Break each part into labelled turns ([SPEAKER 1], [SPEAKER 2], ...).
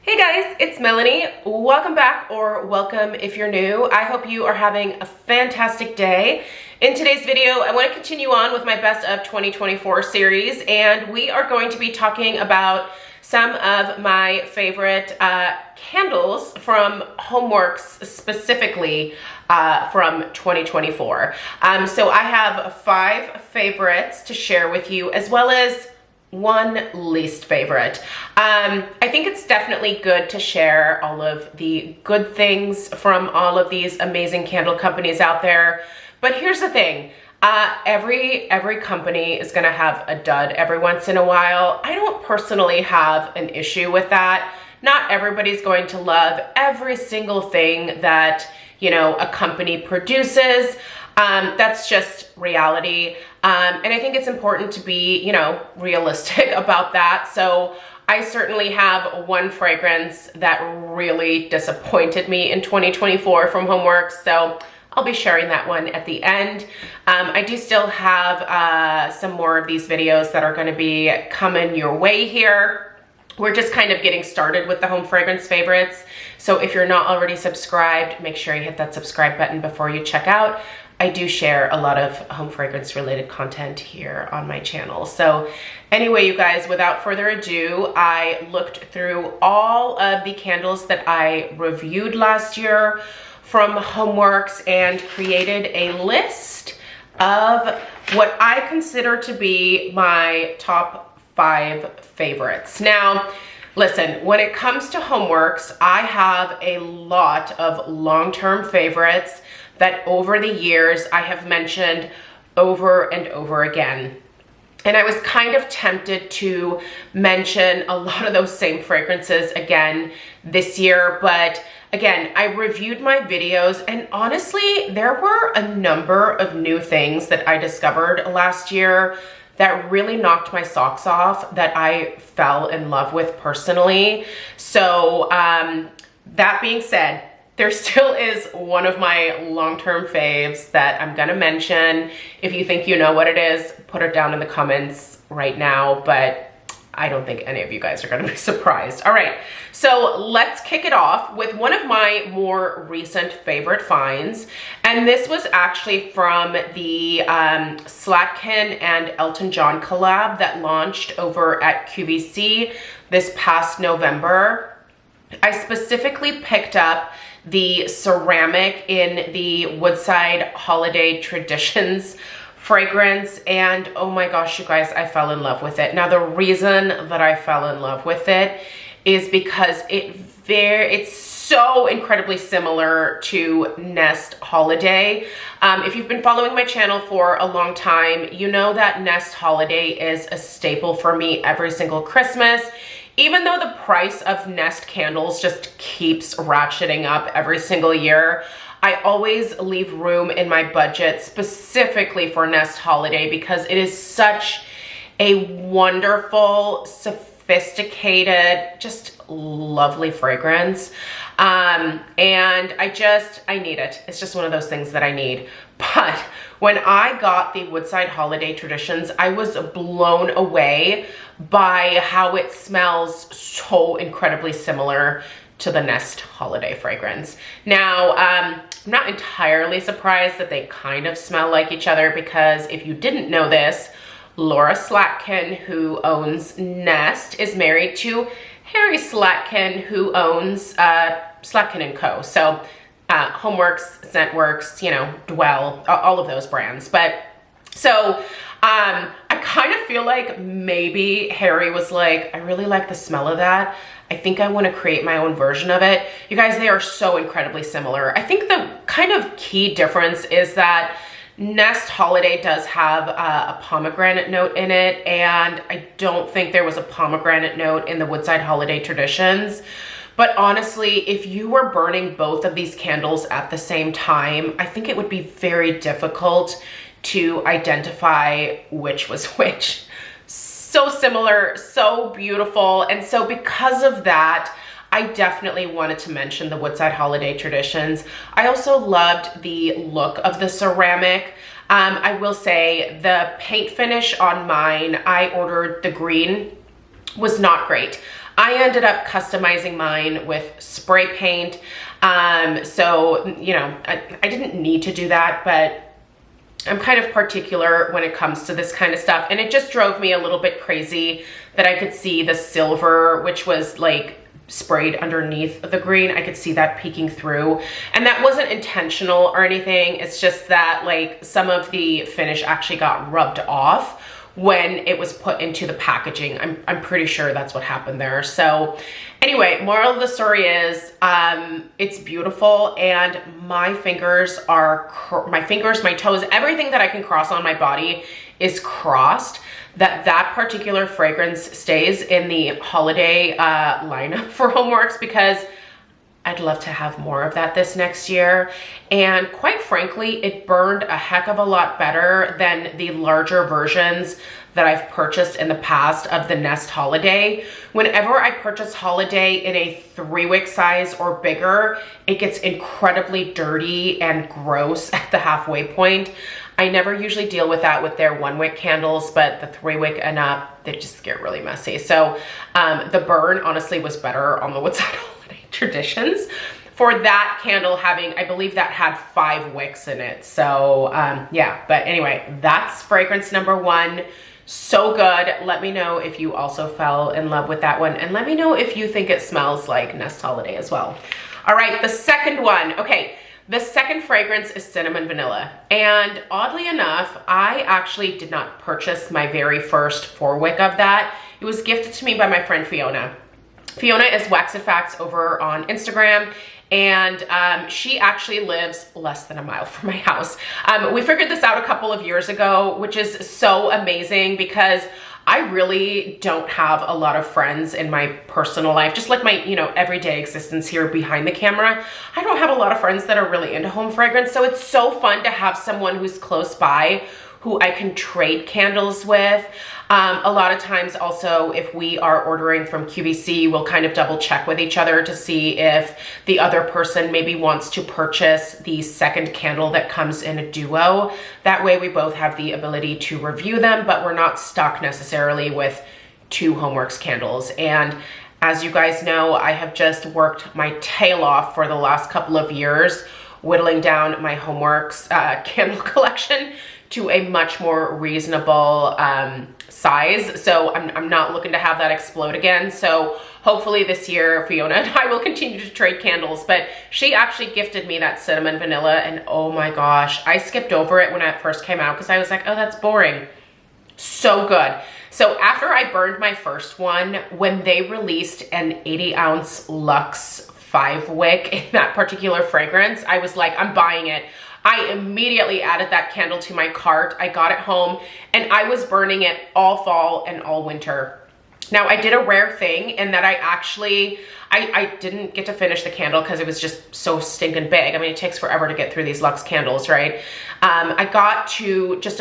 [SPEAKER 1] Hey guys, it's Melanie. Welcome back, or welcome if you're new. I hope you are having a fantastic day. In today's video, I want to continue on with my Best of 2024 series, and we are going to be talking about some of my favorite candles from Homeworx, specifically from 2024. So I have 5 favorites to share with you, as well as one least favorite. I think it's definitely good to share all of the good things from all of these amazing candle companies out there. But here's the thing, every company is gonna have a dud every once in a while. I don't personally have an issue with that. Not everybody's going to love every single thing that, you know, a company produces. That's just reality. And I think it's important to be, you know, realistic about that. So I certainly have one fragrance that really disappointed me in 2024 from Homeworx. So I'll be sharing that one at the end. I do still have some more of these videos that are going to be coming your way here. We're just kind of getting started with the home fragrance favorites. So if you're not already subscribed, make sure you hit that subscribe button before you check out. I do share a lot of home fragrance related content here on my channel. So anyway, you guys, without further ado, I looked through all of the candles that I reviewed last year from Homeworx and created a list of what I consider to be my top 5 favorites. Now, listen, when it comes to Homeworx, I have a lot of long-term favorites that over the years I have mentioned over and over again. And I was kind of tempted to mention a lot of those same fragrances again this year, but again, I reviewed my videos and honestly, there were a number of new things that I discovered last year that really knocked my socks off, that I fell in love with personally. So that being said, there still is one of my long-term faves that I'm gonna mention. If you think you know what it is, put it down in the comments right now, but I don't think any of you guys are gonna be surprised. All right, so let's kick it off with one of my more recent favorite finds. And this was actually from the Slatkin and Elton John collab that launched over at QVC this past November. I specifically picked up the ceramic in the Woodside Holiday Traditions fragrance, and oh my gosh, you guys, I fell in love with it. Now, the reason that I fell in love with it is because it's so incredibly similar to Nest Holiday. If you've been following my channel for a long time, you know that Nest Holiday is a staple for me every single Christmas. Even though the price of Nest candles just keeps ratcheting up every single year, I always leave room in my budget specifically for Nest Holiday because it is such a wonderful, sophisticated, just lovely fragrance. And I need it. It's just one of those things that I need. But when I got the Woodside Holiday Traditions, I was blown away by how it smells so incredibly similar to the Nest Holiday fragrance. Now, I'm not entirely surprised that they kind of smell like each other because if you didn't know this, Laura Slatkin, who owns Nest, is married to Harry Slatkin, who owns Slatkin & Co. So Homeworx, Scentworx, you know, Dwell, all of those brands. But so I kind of feel like maybe Harry was like, I really like the smell of that. I think I want to create my own version of it. You guys, they are so incredibly similar. I think the kind of key difference is that Nest Holiday does have a pomegranate note in it, and I don't think there was a pomegranate note in the Woodside Holiday Traditions. But honestly, if you were burning both of these candles at the same time, I think it would be very difficult to identify which was which. So similar, so beautiful. And so because of that, I definitely wanted to mention the Woodside Holiday Traditions. I also loved the look of the ceramic. I will say the paint finish on mine, I ordered the green, was not great. I ended up customizing mine with spray paint. So, you know, I didn't need to do that, but I'm kind of particular when it comes to this kind of stuff. And it just drove me a little bit crazy that I could see the silver, which was like sprayed underneath the green. I could see that peeking through, and that wasn't intentional or anything. It's just that like some of the finish actually got rubbed off when it was put into the packaging. I'm pretty sure that's what happened there. So anyway, moral of the story is it's beautiful, and my fingers, my toes, everything that I can cross on my body is crossed that particular fragrance stays in the holiday lineup for Homeworx, because I'd love to have more of that this next year. And quite frankly, it burned a heck of a lot better than the larger versions that I've purchased in the past of the Nest Holiday. Whenever I purchase Holiday in a 3-wick size or bigger, it gets incredibly dirty and gross at the halfway point. I never usually deal with that with their 1-wick candles, but the 3-wick and up, they just get really messy. So the burn honestly was better on the Woodside Holiday Traditions. For that candle having, I believe that had 5 wicks in it. So yeah, but anyway, that's fragrance number 1. So good. Let me know if you also fell in love with that one, and let me know if you think it smells like Nest Holiday as well. All right, the second one. Okay, the second fragrance is cinnamon vanilla, and oddly enough, I actually did not purchase my very first 4-wick of that. It was gifted to me by my friend Fiona. Fiona is Wax and Facts over on Instagram, and she actually lives less than a mile from my house. We figured this out a couple of years ago, which is so amazing because I really don't have a lot of friends in my personal life, just like my, you know, everyday existence here behind the camera. I don't have a lot of friends that are really into home fragrance, so it's so fun to have someone who's close by who I can trade candles with. A lot of times also, if we are ordering from QVC, we'll kind of double check with each other to see if the other person maybe wants to purchase the second candle that comes in a duo. That way we both have the ability to review them, but we're not stuck necessarily with 2 Homeworx candles. And as you guys know, I have just worked my tail off for the last couple of years, whittling down my Homeworx candle collection to a much more reasonable size. So I'm not looking to have that explode again. So hopefully this year, Fiona and I will continue to trade candles, but she actually gifted me that cinnamon vanilla, and oh my gosh, I skipped over it when it first came out because I was like, oh, that's boring. So good. So after I burned my first one, when they released an 80-ounce Luxe 5-wick in that particular fragrance, I was like, I'm buying it. I immediately added that candle to my cart. I got it home, and I was burning it all fall and all winter. Now, I did a rare thing in that I didn't get to finish the candle because it was just so stinking big. I mean, it takes forever to get through these Luxe candles, right? I got to just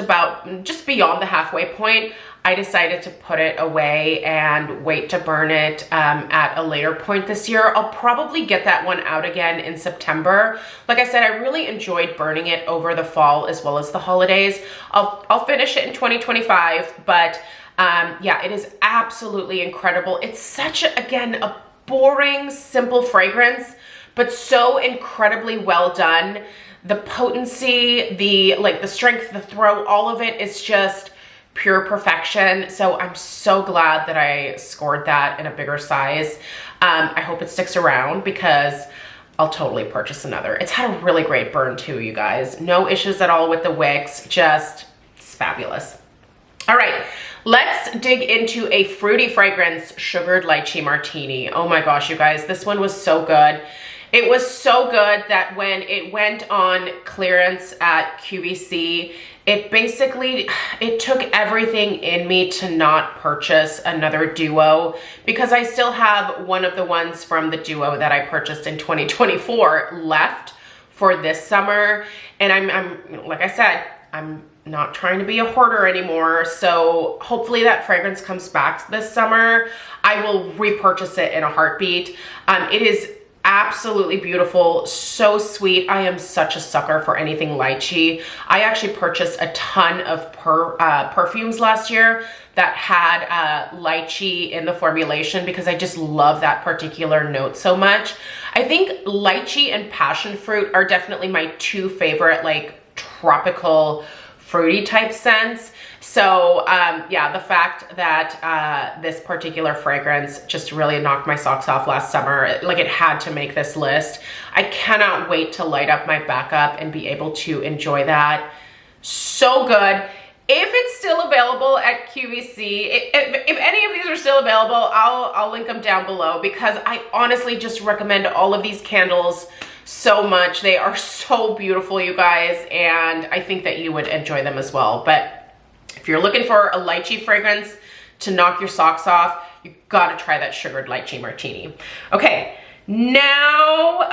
[SPEAKER 1] beyond the halfway point. I decided to put it away and wait to burn it at a later point this year. I'll probably get that one out again in September. Like I said, I really enjoyed burning it over the fall as well as the holidays. I'll finish it in 2025, but yeah, it is absolutely incredible. It's such a boring, simple fragrance, but so incredibly well done. The potency, the strength, the throw, all of it is just pure perfection. So I'm so glad that I scored that in a bigger size. I hope it sticks around because I'll totally purchase another. It's had a really great burn too, you guys. No issues at all with the wicks, just it's fabulous. All right, let's dig into a fruity fragrance, Sugared Lychee Martini. Oh my gosh, you guys, this one was so good. It was so good that when it went on clearance at QVC, it took everything in me to not purchase another duo, because I still have one of the ones from the duo that I purchased in 2024 left for this summer. And I'm like I said, I'm not trying to be a hoarder anymore. So hopefully that fragrance comes back this summer. I will repurchase it in a heartbeat. It is absolutely beautiful, so sweet. I am such a sucker for anything lychee. I actually purchased a ton of perfumes last year that had lychee in the formulation because I just love that particular note so much. I think lychee and passion fruit are definitely my two favorite like tropical fruity type scents. So yeah, the fact that this particular fragrance just really knocked my socks off last summer, like it had to make this list. I cannot wait to light up my backup and be able to enjoy that. So good. If it's still available at QVC, if any of these are still available, I'll link them down below because I honestly just recommend all of these candles so much. They are so beautiful, you guys, and I think that you would enjoy them as well. But if you're looking for a lychee fragrance to knock your socks off, you gotta try that sugared lychee martini. Okay, now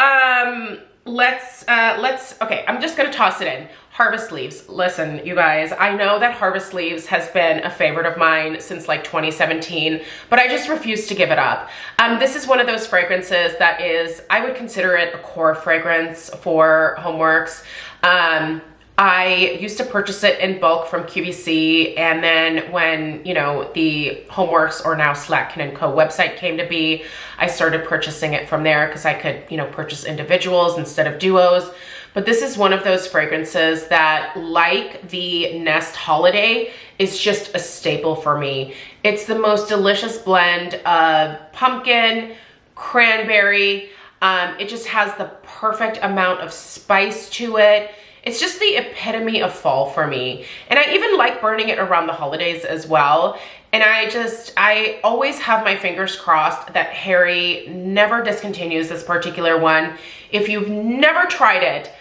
[SPEAKER 1] okay, I'm just gonna toss it in. Harvest Leaves. Listen, you guys, I know that Harvest Leaves has been a favorite of mine since like 2017, but I just refuse to give it up. This is one of those fragrances that is, I would consider it a core fragrance for Homeworx. I used to purchase it in bulk from QVC, and then when, you know, the Homeworx, or now Slatkin & Co. website came to be, I started purchasing it from there because I could, you know, purchase individuals instead of duos. But this is one of those fragrances that, like the Nest Holiday, is just a staple for me. It's the most delicious blend of pumpkin, cranberry. It just has the perfect amount of spice to it. It's just the epitome of fall for me. And I even like burning it around the holidays as well. And I always have my fingers crossed that Harry never discontinues this particular one. If you've never tried it,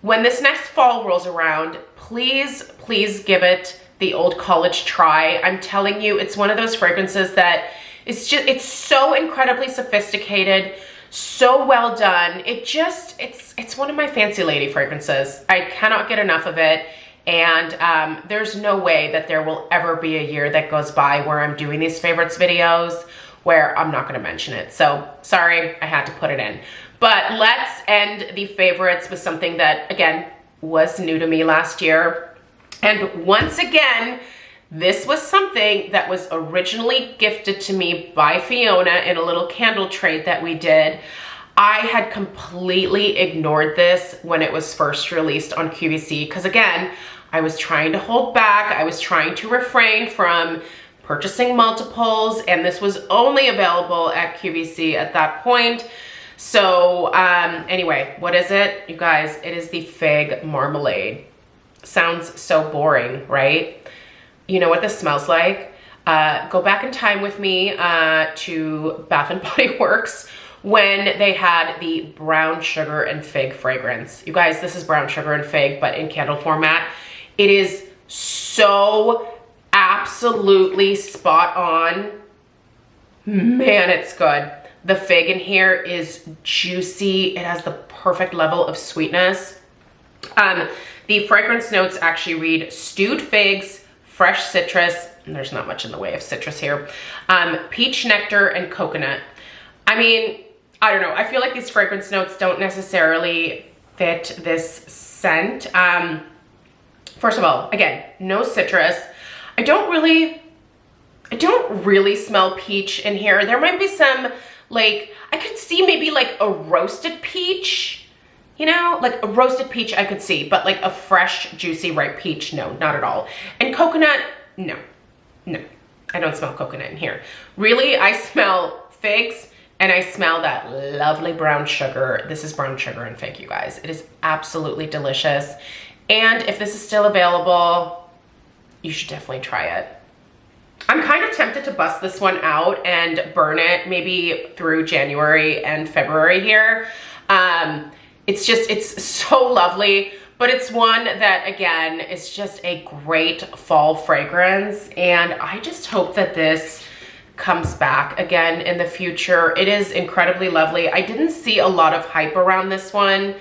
[SPEAKER 1] when this next fall rolls around, please, please give it the old college try. I'm telling you, it's one of those fragrances that it's so incredibly sophisticated, so well done. It's one of my fancy lady fragrances. I cannot get enough of it. And there's no way that there will ever be a year that goes by where I'm doing these favorites videos where I'm not gonna mention it. So sorry, I had to put it in. But let's end the favorites with something that, again, was new to me last year. And once again, this was something that was originally gifted to me by Fiona in a little candle trade that we did. I had completely ignored this when it was first released on QVC because, again, I was trying to hold back. I was trying to refrain from purchasing multiples, and this was only available at QVC at that point. So anyway, what is it? You guys, it is the Fig Marmalade. Sounds so boring, right? You know what this smells like? Go back in time with me to Bath & Body Works when they had the brown sugar and fig fragrance. You guys, this is brown sugar and fig, but in candle format. It is so absolutely spot on. Man, it's good. The fig in here is juicy. It has the perfect level of sweetness. The fragrance notes actually read stewed figs, fresh citrus, and there's not much in the way of citrus here, peach nectar, and coconut. I mean, I don't know. I feel like these fragrance notes don't necessarily fit this scent. First of all, again, no citrus. I don't really smell peach in here. There might be some, like, I could see maybe like a roasted peach, you know, like a roasted peach I could see, but like a fresh, juicy, ripe peach, no, not at all. And coconut, no, I don't smell coconut in here. Really, I smell figs and I smell that lovely brown sugar. This is brown sugar and fig, you guys. It is absolutely delicious. And if this is still available, you should definitely try it. I'm kind of tempted to bust this one out and burn it maybe through January and February here. It's so lovely, but it's one that, again, is just a great fall fragrance. And I just hope that this comes back again in the future. It is incredibly lovely. I didn't see a lot of hype around this one,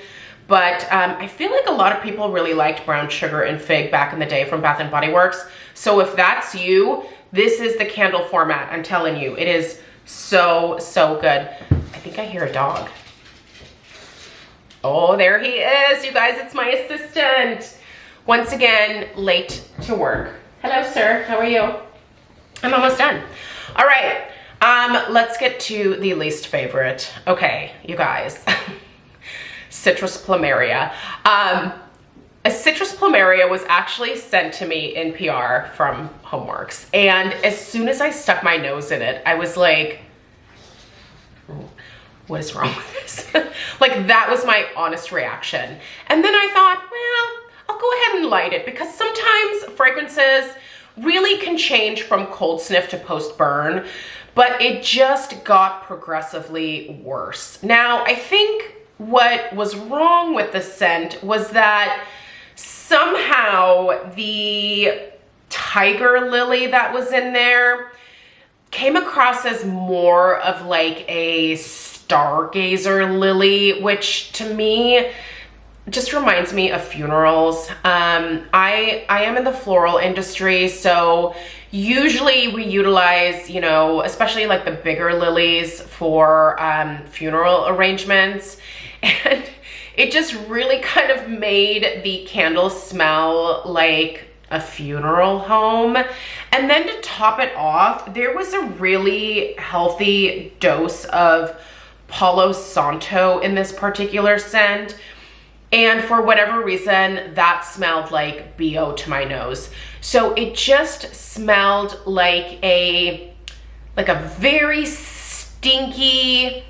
[SPEAKER 1] but I feel like a lot of people really liked brown sugar and fig back in the day from Bath & Body Works. So if that's you, this is the candle format. I'm telling you, it is so, so good. I think I hear a dog. Oh, there he is, you guys. It's my assistant. Once again, late to work. Hello, sir. How are you? I'm almost done. All right. Let's get to the least favorite. Okay, you guys. Citrus plumeria. A citrus plumeria was actually sent to me in PR from Homeworx. And as soon as I stuck my nose in it, I was like, what is wrong with this? Like, that was my honest reaction. And then I thought, well, I'll go ahead and light it, because sometimes fragrances really can change from cold sniff to post burn, but it just got progressively worse. Now, I think what was wrong with the scent was that somehow the tiger lily that was in there came across as more of like a stargazer lily, which to me just reminds me of funerals. I am in the floral industry, so usually we utilize, you know, especially like the bigger lilies for funeral arrangements, and it just really kind of made the candle smell like a funeral home. And then to top it off, there was a really healthy dose of Palo Santo in this particular scent. And for whatever reason, that smelled like BO to my nose. So it just smelled like a very stinky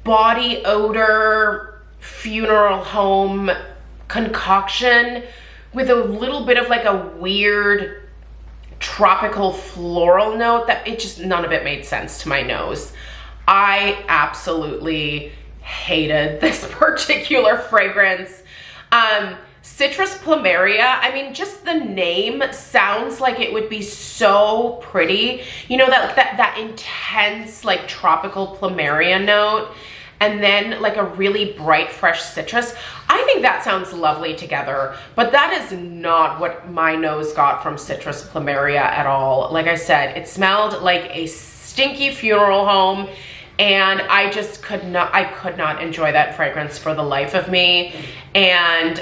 [SPEAKER 1] body odor funeral home concoction with a little bit of like a weird tropical floral note that it just, none of it made sense to my nose. I absolutely hated this particular fragrance. Citrus plumeria, I mean, just the name sounds like it would be so pretty. You know, that intense like tropical plumeria note, and then like a really bright fresh citrus. I think that sounds lovely together, but that is not what my nose got from citrus plumeria at all. Like I said, it smelled like a stinky funeral home, and I just could not enjoy that fragrance for the life of me. And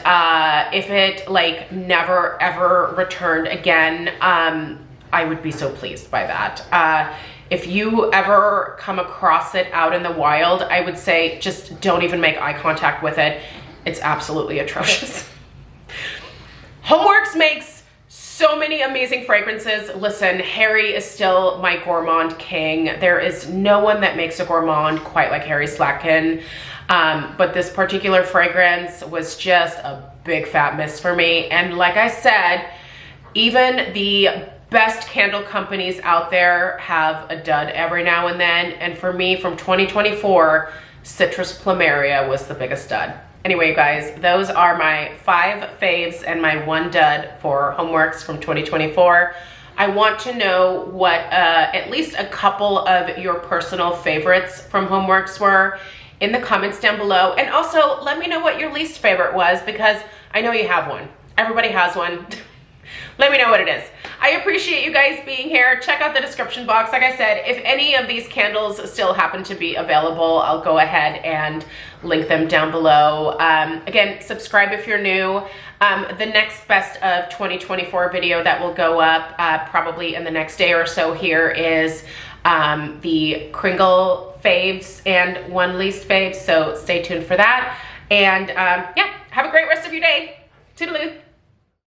[SPEAKER 1] if it like never ever returned again, I would be so pleased by that. If you ever come across it out in the wild, I would say just don't even make eye contact with it. It's absolutely atrocious. Homeworx makes so many amazing fragrances. Listen, Harry is still my gourmand king. There is no one that makes a gourmand quite like Harry Slatkin. But this particular fragrance was just a big fat miss for me. And like I said, even the best candle companies out there have a dud every now and then. And for me, from 2024, Citrus Plumeria was the biggest dud. Anyway, you guys, those are my 5 faves and my 1 dud for Homeworx from 2024. I want to know what at least a couple of your personal favorites from Homeworx were in the comments down below. And also let me know what your least favorite was, because I know you have one. Everybody has one. Let me know what it is. I appreciate you guys being here. Check out the description box. Like I said, if any of these candles still happen to be available, I'll go ahead and link them down below. Again, subscribe if you're new. The next best of 2024 video that will go up probably in the next day or so here is the Kringle faves and 1 least fave. So stay tuned for that. And yeah, have a great rest of your day. Toodaloo.